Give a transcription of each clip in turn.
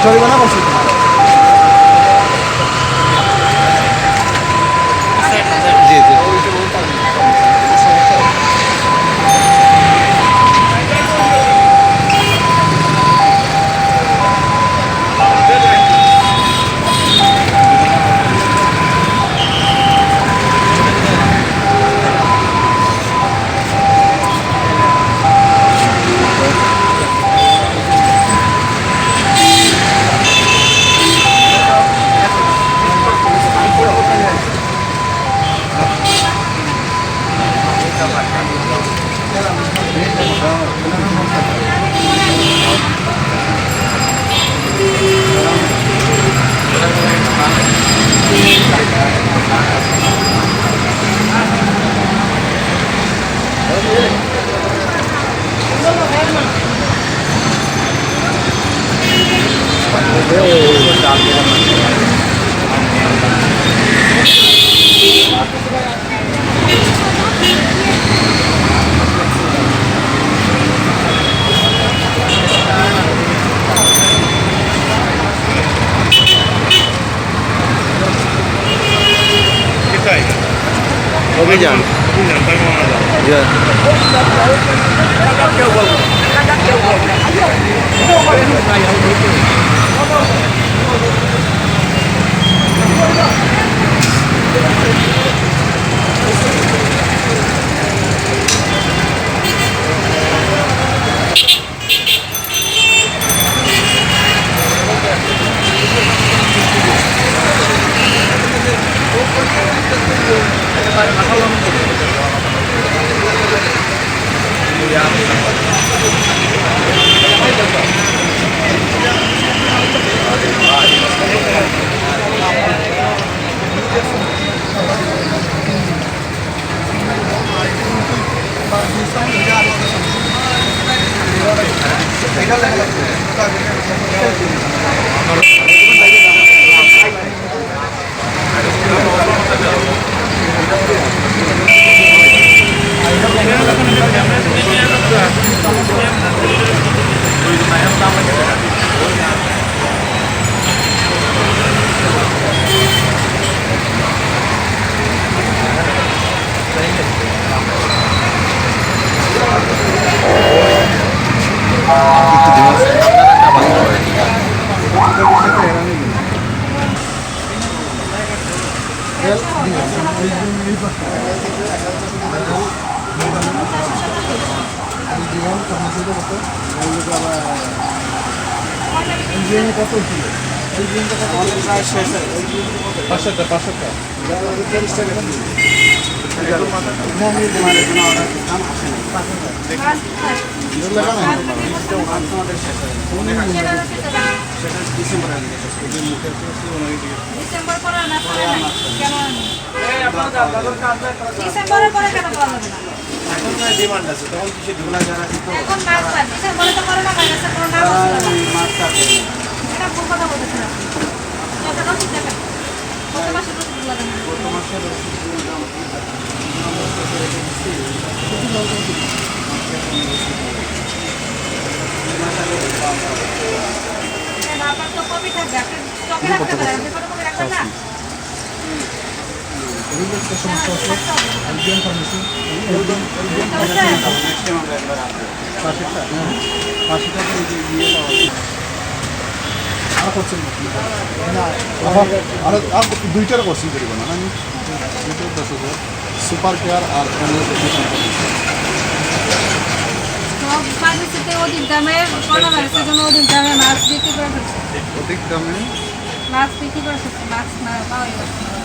জরিমানা করছি জি জি অভিযান কত ছিল প্রায় শেষ 500 ডিমান্ড আছে তখন কিছু ঢোলা যারা এখন মাছ ডিসেম্বরে তো করোনা ভাইরাসের কোনো নাম আছে না মাছ এটা কথা বলতেছেন দুইটার করছি করিব না আমি সুপার কেয়ার আর অধিক দামে কলা হয়েছে জন্য অধিক দামে মাছ বিক্রি করে ফেলছে অধিক দামে মাছ বিক্রি করে ফেলছে মাছ না পাওয়াই যাচ্ছে না।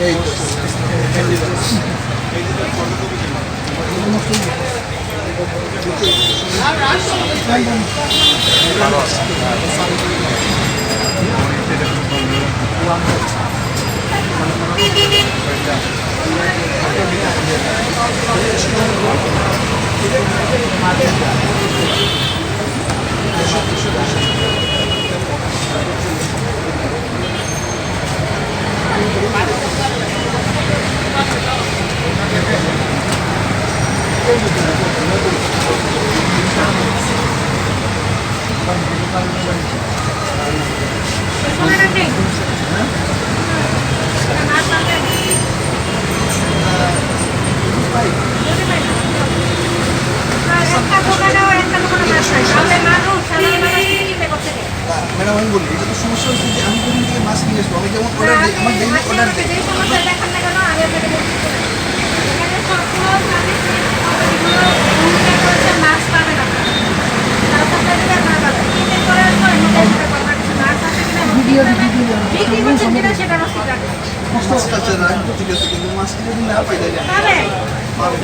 এই তো। শোনাটা নেই মাছ আনতে একটা দোকানে মাছ নাই তাহলে মানুষ সাধারণ মানুষ কিনতে করতে দেয় ম্যাডাম আমি বলি এটা তো সমস্যা হচ্ছে যে আমি কোন থেকে মাছ নিয়ে আসবো আমি যেমন অর্ডার দিই আমার ডেইলি অর্ডার দিই যে সমস্যা দেখান না কেন আগে থেকে বলছি এখানে সবগুলো সার্ভিস মাছ পাবেন আপনারা তারপরে দিলে আপনারা পাবেন কিনে করে আসবো এর মধ্যে সেটা করবেন মাছ আছে কিনা বিক্রি করছেন কিনা সেটা রসিদ রাখবেন মাছটা চারা ঠিক আছে কিন্তু মাছ কিনে যদি না পাই যায় পাবেন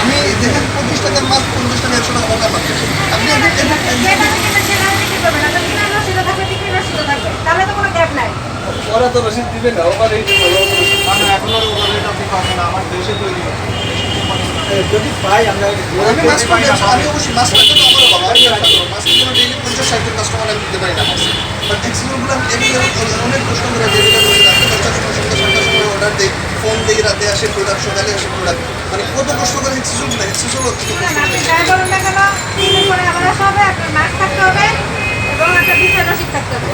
আমি দেখেন 25 টাকার মাছ 50 টাকা 100 টাকা অর্ডার পাচ্ছি আপনি যেটা কিনে সেটা বিক্রি করবেন আপনার কিনা রসিদ থাকবে বিক্রি রসিদ থাকবে তাহলে তো কোনো গ্যাপ নাই ওরা তো রসিদ দিবে না ওরা এই এখন আর ওভাবে আপনি পাবেন না, আমার দেশে তৈরি যদি পাই আমরা আমি মাছ পাই আমি অবশ্যই মাছ পাই তো আমারও বাবা মাছ কিনে ডেইলি 50 60 কাস্টমার আমি দিতে পারি না বাট এক্সিকিউটিভগুলো আমি অনেক কষ্ট করে যেটা করে রাতে 50 সময় অর্ডার দেই ফোন দেই রাতে আসে প্রোডাক্ট সকালে আসে প্রোডাক্ট মানে কত কষ্ট করে এক্সিকিউটিভ না এক্সিকিউটিভ আপনি ট্রাই করুন না কেন কিনে করে আবার আসা হবে আপনার মাছ থাকতে হবে এবং একটা বিক্রি রসিদ থাকতে হবে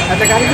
আচ্ছা গাড়ি